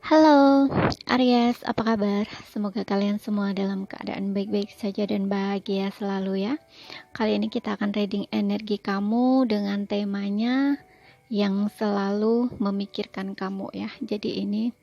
Halo, Aries, apa kabar? Semoga kalian semua dalam keadaan baik-baik saja dan bahagia selalu ya. Kali ini kita akan reading energi kamu dengan temanya yang selalu memikirkan kamu ya. Jadi ini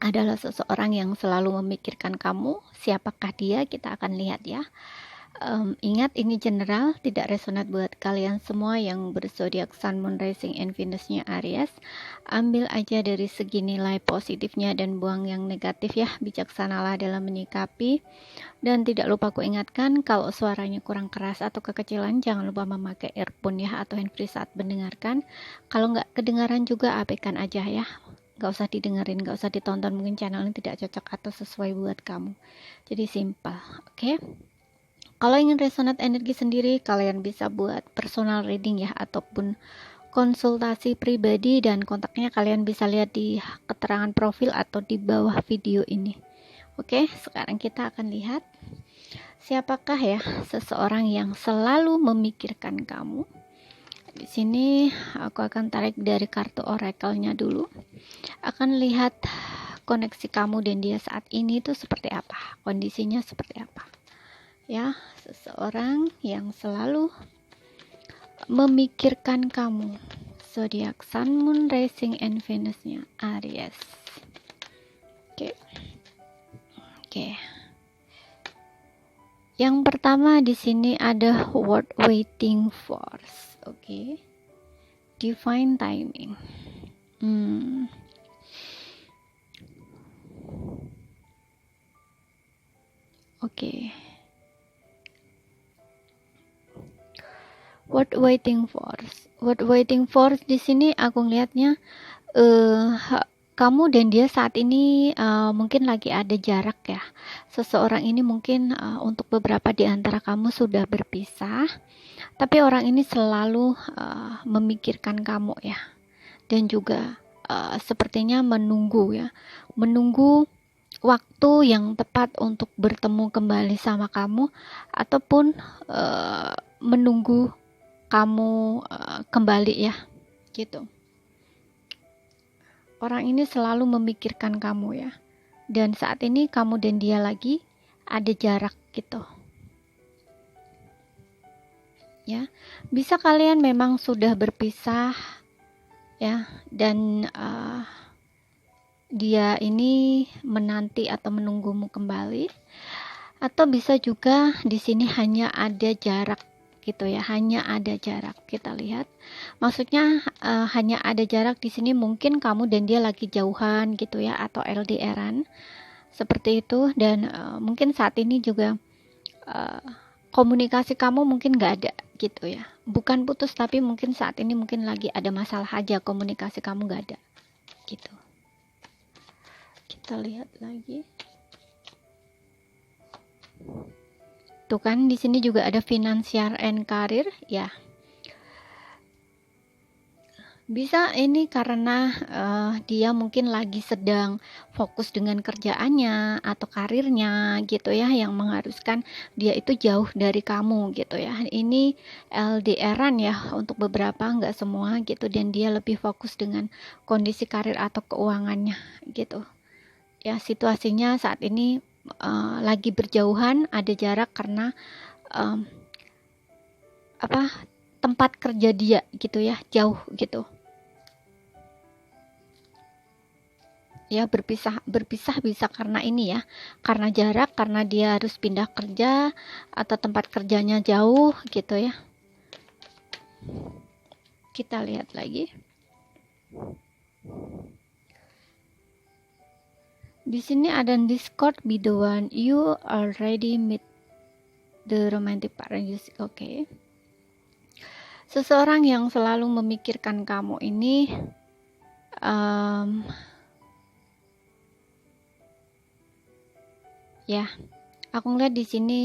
adalah seseorang yang selalu memikirkan kamu. Siapakah dia? Kita akan lihat ya. Ingat ini general, tidak resonate buat kalian semua yang berzodiak Sun, Moon, Rising, and Venus-nya Aries. Ambil aja dari segi nilai positifnya dan buang yang negatif ya. Bijaksanalah dalam menyikapi. Dan tidak lupa aku ingatkan, kalau suaranya kurang keras atau kekecilan, jangan lupa memakai earphone ya atau handfree saat mendengarkan. Kalau nggak kedengaran juga abaikan aja ya. Nggak usah didengerin, nggak usah ditonton, mungkin channel ini tidak cocok atau sesuai buat kamu. Jadi simple, oke? Kalau ingin resonate energi sendiri, kalian bisa buat personal reading ya, ataupun konsultasi pribadi, dan kontaknya kalian bisa lihat di keterangan profil atau di bawah video ini. Oke, sekarang kita akan lihat siapakah ya seseorang yang selalu memikirkan kamu. Di sini aku akan tarik dari kartu oracle-nya dulu. Akan lihat koneksi kamu dan dia saat ini itu seperti apa, kondisinya seperti apa. Ya, seseorang yang selalu memikirkan kamu. Zodiak Sun, Moon, Rising, and Venus-nya Aries. Oke. Yang pertama di sini ada word waiting for. Oke. Divine timing. Oke. What waiting for? What waiting for di sini aku ngelihatnya kamu dan dia saat ini mungkin lagi ada jarak ya. Seseorang ini mungkin untuk beberapa di antara kamu sudah berpisah, tapi orang ini selalu memikirkan kamu ya. Dan juga sepertinya menunggu ya. Menunggu waktu yang tepat untuk bertemu kembali sama kamu, ataupun menunggu kamu kembali ya, gitu. Orang ini selalu memikirkan kamu ya, dan saat ini kamu dan dia lagi ada jarak gitu ya. Bisa kalian memang sudah berpisah ya, dan dia ini menanti atau menunggumu kembali, atau bisa juga di sini hanya ada jarak gitu ya, hanya ada jarak. Kita lihat maksudnya hanya ada jarak di sini, mungkin kamu dan dia lagi jauhan gitu ya, atau LDRan seperti itu. Dan mungkin saat ini juga komunikasi kamu mungkin gak ada gitu ya, bukan putus, tapi mungkin saat ini mungkin lagi ada masalah aja, komunikasi kamu gak ada gitu. Kita lihat lagi. Tuh kan di sini juga ada financial and career ya. Bisa ini karena dia mungkin lagi sedang fokus dengan kerjaannya atau karirnya gitu ya, yang mengharuskan dia itu jauh dari kamu gitu ya. Ini LDRan ya untuk beberapa, nggak semua gitu, dan dia lebih fokus dengan kondisi karir atau keuangannya gitu. Ya, situasinya saat ini lagi berjauhan, ada jarak karena tempat kerja dia gitu ya, jauh gitu ya. Berpisah bisa karena ini ya, karena jarak, karena dia harus pindah kerja atau tempat kerjanya jauh gitu ya. Kita lihat lagi. Di sini ada Discord, be the one you already meet the romantic partner. Oke. Seseorang yang selalu memikirkan kamu ini ya, aku ngeliat di sini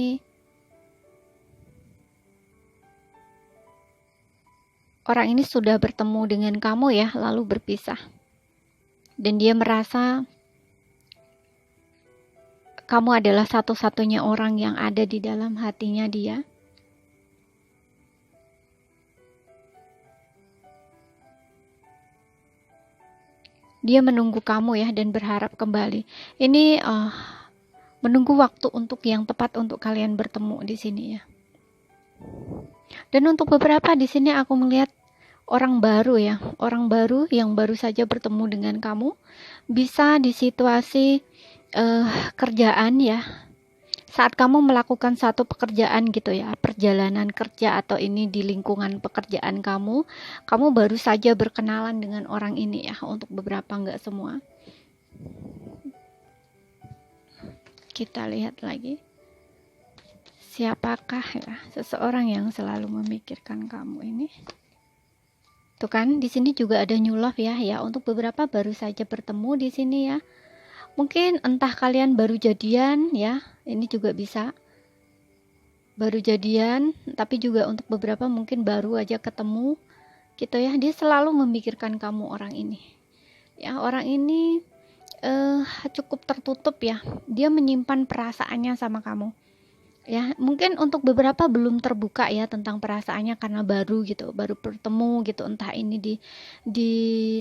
orang ini sudah bertemu dengan kamu ya, lalu berpisah, dan dia merasa kamu adalah satu-satunya orang yang ada di dalam hatinya dia. Dia menunggu kamu ya dan berharap kembali. Ini menunggu waktu untuk yang tepat untuk kalian bertemu di sini ya. Dan untuk beberapa di sini aku melihat orang baru ya, orang baru yang baru saja bertemu dengan kamu, bisa di situasi kerjaan ya. Saat kamu melakukan satu pekerjaan gitu ya, perjalanan kerja atau ini di lingkungan pekerjaan kamu baru saja berkenalan dengan orang ini ya, untuk beberapa, enggak semua. Kita lihat lagi. Siapakah ya seseorang yang selalu memikirkan kamu ini? Tuh kan, di sini juga ada new love ya, untuk beberapa baru saja bertemu di sini ya. Mungkin entah kalian baru jadian ya, ini juga bisa baru jadian, tapi juga untuk beberapa mungkin baru aja ketemu gitu ya. Dia selalu memikirkan kamu, orang ini ya. Orang ini cukup tertutup ya, dia menyimpan perasaannya sama kamu ya. Mungkin untuk beberapa belum terbuka ya tentang perasaannya karena baru gitu, baru bertemu gitu, entah ini di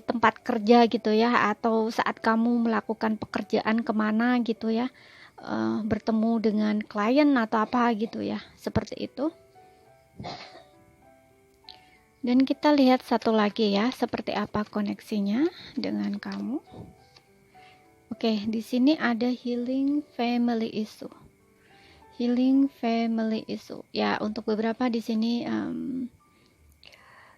tempat kerja gitu ya, atau saat kamu melakukan pekerjaan kemana gitu ya, bertemu dengan klien atau apa gitu ya, seperti itu. Dan kita lihat satu lagi ya, seperti apa koneksinya dengan kamu. Oke, di sini ada healing family issue. Healing family issue. Ya, untuk beberapa di sini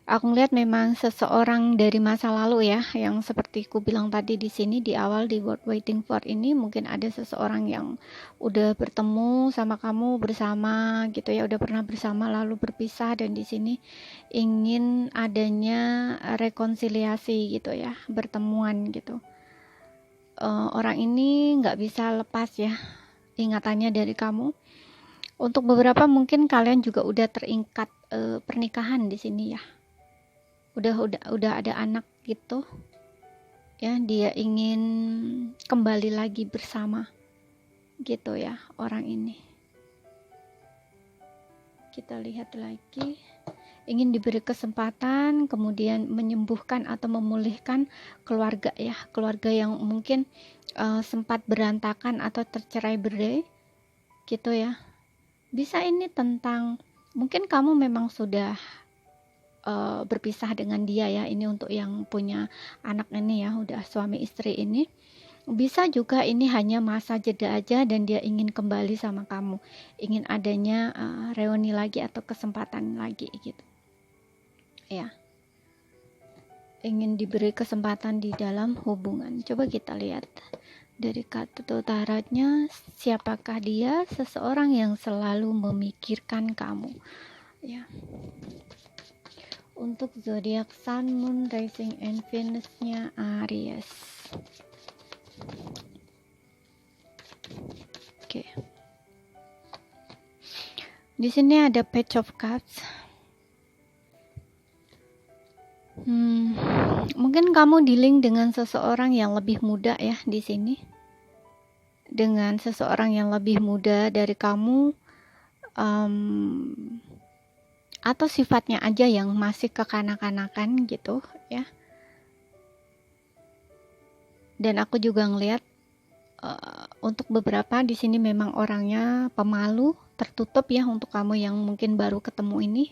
aku ngeliat memang seseorang dari masa lalu ya, yang seperti ku bilang tadi di sini di awal di Worth Waiting For ini, mungkin ada seseorang yang udah bertemu sama kamu bersama gitu ya, udah pernah bersama lalu berpisah, dan di sini ingin adanya rekonsiliasi gitu ya, pertemuan gitu. Orang ini nggak bisa lepas ya ingatannya dari kamu. Untuk beberapa mungkin kalian juga udah terikat pernikahan di sini ya. Udah ada anak gitu. Ya, dia ingin kembali lagi bersama gitu ya, orang ini. Kita lihat lagi. Ingin diberi kesempatan, kemudian menyembuhkan atau memulihkan keluarga ya, keluarga yang mungkin sempat berantakan atau tercerai-berai gitu ya. Bisa ini tentang mungkin kamu memang sudah berpisah dengan dia ya, ini untuk yang punya anak ini ya, udah suami istri ini. Bisa juga ini hanya masa jeda aja dan dia ingin kembali sama kamu, ingin adanya reuni lagi atau kesempatan lagi gitu ya, ingin diberi kesempatan di dalam hubungan. Coba kita lihat dari kartu tarotnya, siapakah dia? Seseorang yang selalu memikirkan kamu ya. Untuk zodiak Sun, Moon, Rising, and Venus-nya Aries. Oke. Di sini ada Page of Cups. Mungkin kamu dealing dengan seseorang yang lebih muda ya di sini. Dengan seseorang yang lebih muda dari kamu, atau sifatnya aja yang masih kekanak-kanakan gitu ya. Dan aku juga ngelihat untuk beberapa di sini memang orangnya pemalu, tertutup ya. Untuk kamu yang mungkin baru ketemu ini,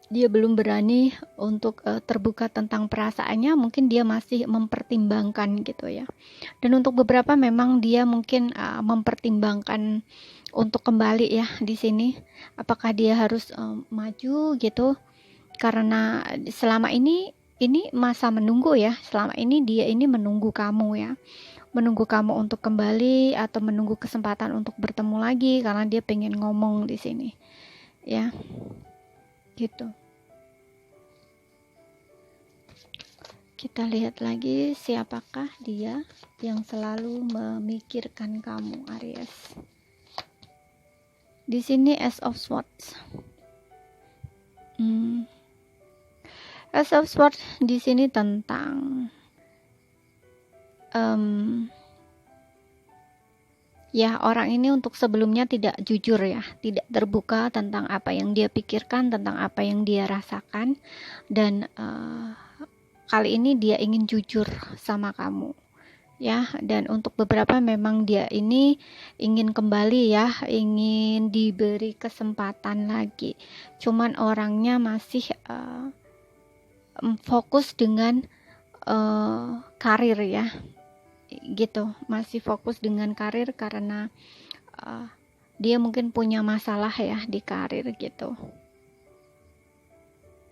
dia belum berani untuk terbuka tentang perasaannya, mungkin dia masih mempertimbangkan gitu ya. Dan untuk beberapa memang dia mungkin mempertimbangkan untuk kembali ya di sini, apakah dia harus maju gitu, karena selama ini masa menunggu ya, selama ini dia ini menunggu kamu ya, menunggu kamu untuk kembali atau menunggu kesempatan untuk bertemu lagi, karena dia pengen ngomong di sini ya gitu. Kita lihat lagi, siapakah dia yang selalu memikirkan kamu, Aries. Di sini Ace of Swords. Ace of Swords di sini tentang ya, orang ini untuk sebelumnya tidak jujur ya, tidak terbuka tentang apa yang dia pikirkan, tentang apa yang dia rasakan, dan kali ini dia ingin jujur sama kamu ya, dan untuk beberapa memang dia ini ingin kembali ya, ingin diberi kesempatan lagi, cuman orangnya masih fokus dengan karir ya, gitu, masih fokus dengan karir karena dia mungkin punya masalah ya di karir gitu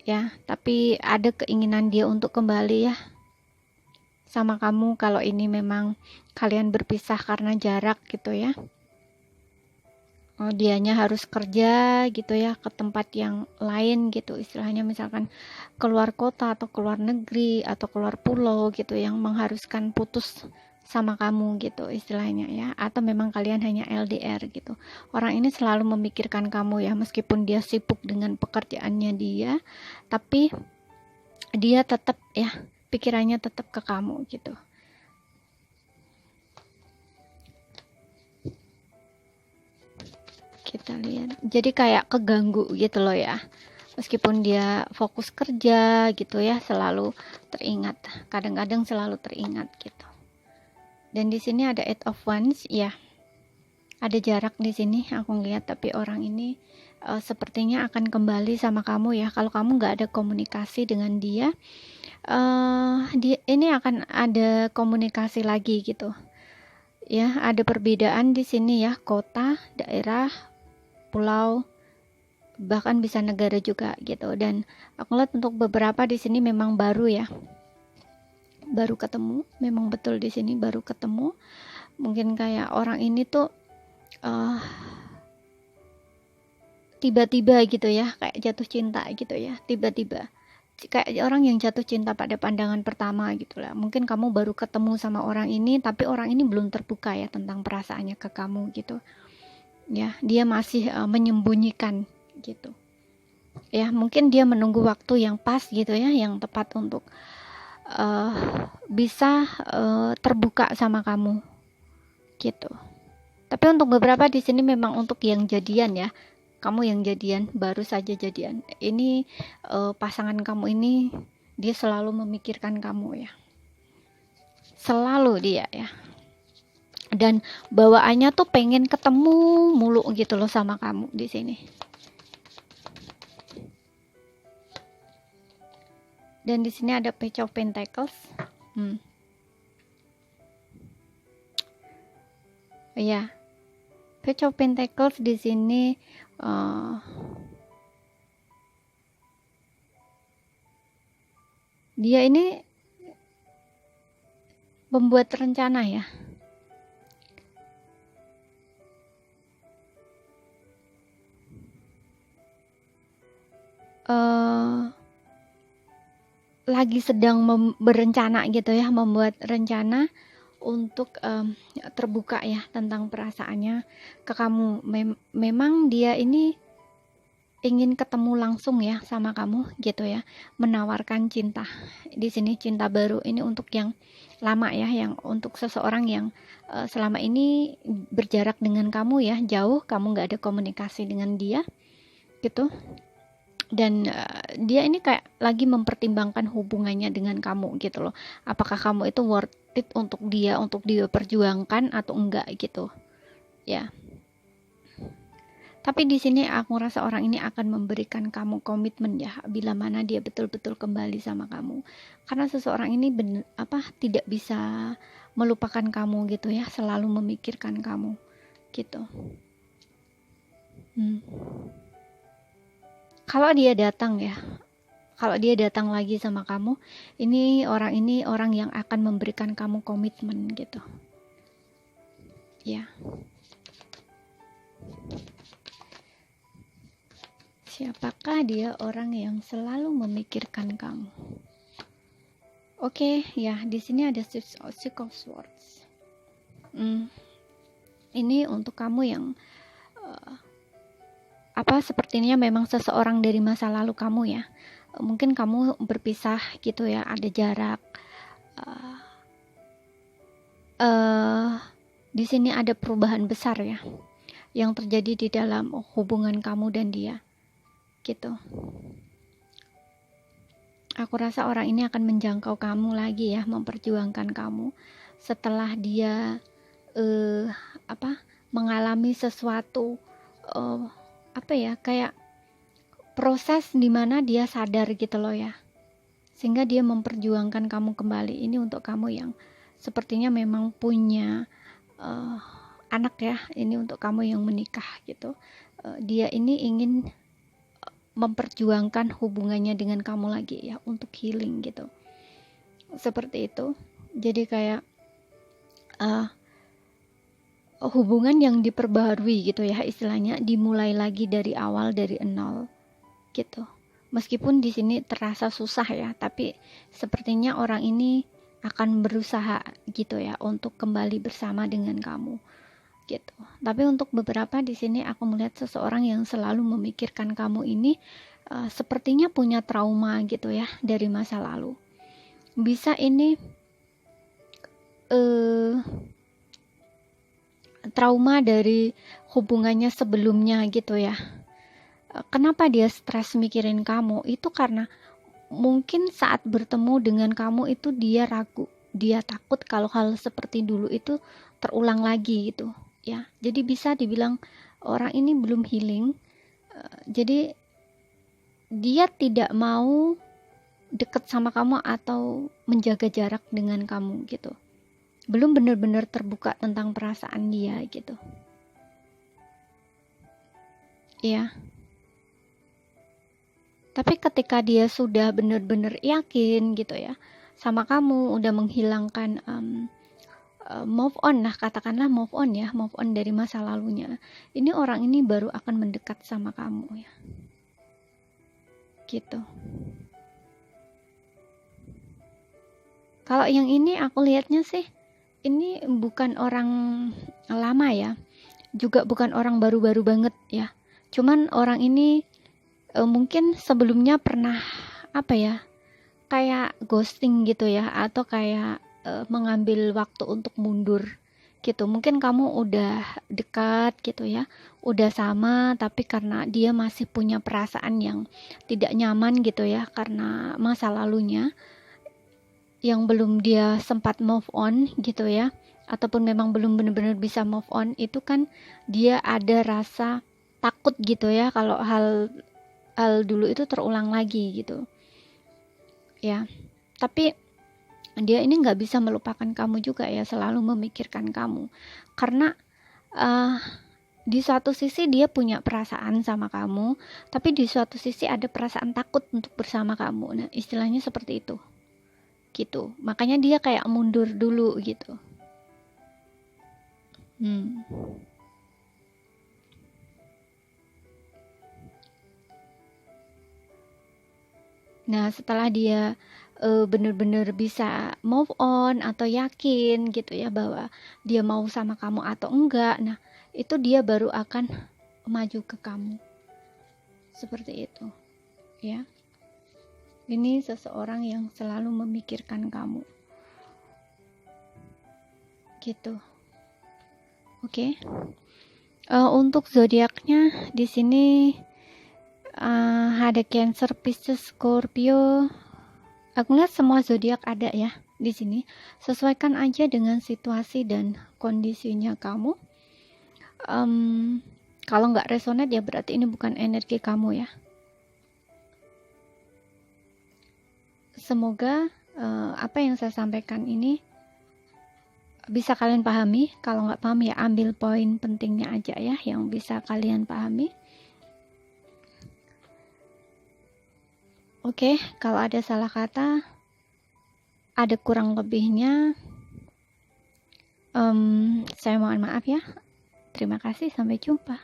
ya, tapi ada keinginan dia untuk kembali ya sama kamu kalau ini memang kalian berpisah karena jarak gitu ya. Dianya harus kerja gitu ya ke tempat yang lain gitu, istilahnya misalkan keluar kota atau keluar negeri atau keluar pulau gitu, yang mengharuskan putus sama kamu gitu istilahnya ya, atau memang kalian hanya LDR gitu. Orang ini selalu memikirkan kamu ya, meskipun dia sibuk dengan pekerjaannya dia, tapi dia tetap ya, pikirannya tetap ke kamu gitu. Kita lihat, jadi kayak keganggu gitu loh ya, meskipun dia fokus kerja gitu ya, selalu teringat, kadang-kadang selalu teringat gitu. Dan di sini ada Eight of Wands ya, ada jarak di sini aku ngeliat, tapi orang ini sepertinya akan kembali sama kamu ya. Kalau kamu nggak ada komunikasi dengan dia, dia ini akan ada komunikasi lagi gitu ya. Ada perbedaan di sini ya, kota, daerah, pulau, bahkan bisa negara juga gitu. Dan aku lihat untuk beberapa di sini memang baru ya, baru ketemu, memang betul di sini baru ketemu. Mungkin kayak orang ini tuh tiba-tiba gitu ya, kayak jatuh cinta gitu ya, tiba-tiba kayak orang yang jatuh cinta pada pandangan pertama gitu lah. Mungkin kamu baru ketemu sama orang ini, tapi orang ini belum terbuka ya tentang perasaannya ke kamu gitu ya, dia masih menyembunyikan gitu ya. Mungkin dia menunggu waktu yang pas gitu ya, yang tepat untuk bisa terbuka sama kamu gitu. Tapi untuk beberapa di sini memang untuk yang jadian ya, kamu yang jadian, baru saja jadian, ini pasangan kamu ini dia selalu memikirkan kamu ya, selalu dia ya, dan bawaannya tuh pengen ketemu mulu gitu loh sama kamu di sini. Dan di sini ada Page of Pentacles. Ya, Page of Pentacles di sini dia ini membuat rencana ya. Lagi sedang berencana gitu ya, membuat rencana untuk terbuka ya tentang perasaannya ke kamu. Memang dia ini ingin ketemu langsung ya sama kamu gitu ya, menawarkan cinta. Di sini cinta baru ini untuk yang lama ya, yang untuk seseorang yang selama ini berjarak dengan kamu ya, jauh, kamu nggak ada komunikasi dengan dia gitu. Dan dia ini kayak lagi mempertimbangkan hubungannya dengan kamu gitu loh, apakah kamu itu worth it untuk dia perjuangkan atau enggak gitu ya. Tapi di sini aku rasa orang ini akan memberikan kamu komitmen ya, bila mana dia betul-betul kembali sama kamu. Karena seseorang ini tidak bisa melupakan kamu gitu ya, selalu memikirkan kamu gitu. Kalau dia datang ya, kalau dia datang lagi sama kamu, ini orang yang akan memberikan kamu komitmen gitu ya. Siapakah dia orang yang selalu memikirkan kamu? Oke, ya, di sini ada Six of Swords. Ini untuk kamu yang sepertinya memang seseorang dari masa lalu kamu ya. Mungkin kamu berpisah gitu ya, ada jarak. Di sini ada perubahan besar ya yang terjadi di dalam hubungan kamu dan dia gitu. aku rasa orang ini akan menjangkau kamu lagi ya, memperjuangkan kamu setelah dia mengalami sesuatu kayak proses dimana dia sadar gitu loh ya, sehingga dia memperjuangkan kamu kembali. Ini untuk kamu yang sepertinya memang punya anak ya, ini untuk kamu yang menikah gitu. Dia ini ingin memperjuangkan hubungannya dengan kamu lagi ya, untuk healing gitu, seperti itu. Jadi kayak hubungan yang diperbarui gitu ya, istilahnya dimulai lagi dari awal, dari nol gitu. Meskipun di sini terasa susah ya, tapi sepertinya orang ini akan berusaha gitu ya untuk kembali bersama dengan kamu gitu. Tapi untuk beberapa di sini aku melihat seseorang yang selalu memikirkan kamu ini sepertinya punya trauma gitu ya dari masa lalu. Bisa ini trauma dari hubungannya sebelumnya gitu ya. Kenapa dia stres mikirin kamu? Itu karena mungkin saat bertemu dengan kamu itu dia ragu, dia takut kalau hal seperti dulu itu terulang lagi gitu ya. Jadi bisa dibilang orang ini belum healing, jadi dia tidak mau deket sama kamu atau menjaga jarak dengan kamu gitu, belum benar-benar terbuka tentang perasaan dia gitu ya. Tapi ketika dia sudah benar-benar yakin gitu ya sama kamu, udah menghilangkan move on lah, katakanlah move on dari masa lalunya, ini orang ini baru akan mendekat sama kamu ya gitu. Kalau yang ini aku lihatnya sih, ini bukan orang lama ya, juga bukan orang baru-baru banget ya, cuman orang ini mungkin sebelumnya pernah kayak ghosting gitu ya, atau kayak mengambil waktu untuk mundur gitu. Mungkin kamu udah dekat gitu ya, udah sama, tapi karena dia masih punya perasaan yang tidak nyaman gitu ya karena masa lalunya yang belum dia sempat move on gitu ya, ataupun memang belum benar-benar bisa move on, itu kan dia ada rasa takut gitu ya kalau hal dulu itu terulang lagi gitu ya. Tapi dia ini nggak bisa melupakan kamu juga ya, selalu memikirkan kamu karena di suatu sisi dia punya perasaan sama kamu, tapi di suatu sisi ada perasaan takut untuk bersama kamu. Nah, istilahnya seperti itu gitu, makanya dia kayak mundur dulu gitu. Nah, setelah dia bener-bener bisa move on atau yakin gitu ya bahwa dia mau sama kamu atau enggak, nah itu dia baru akan maju ke kamu, seperti itu ya. Ini seseorang yang selalu memikirkan kamu gitu. Oke. Untuk zodiaknya di sini ada Cancer, Pisces, Scorpio. Aku lihat semua zodiak ada ya di sini. Sesuaikan aja dengan situasi dan kondisinya kamu. Kalau nggak resonate ya berarti ini bukan energi kamu ya. Semoga apa yang saya sampaikan ini bisa kalian pahami. Kalau nggak paham ya ambil poin pentingnya aja ya yang bisa kalian pahami. Oke, kalau ada salah kata, ada kurang lebihnya, saya mohon maaf ya. Terima kasih, sampai jumpa.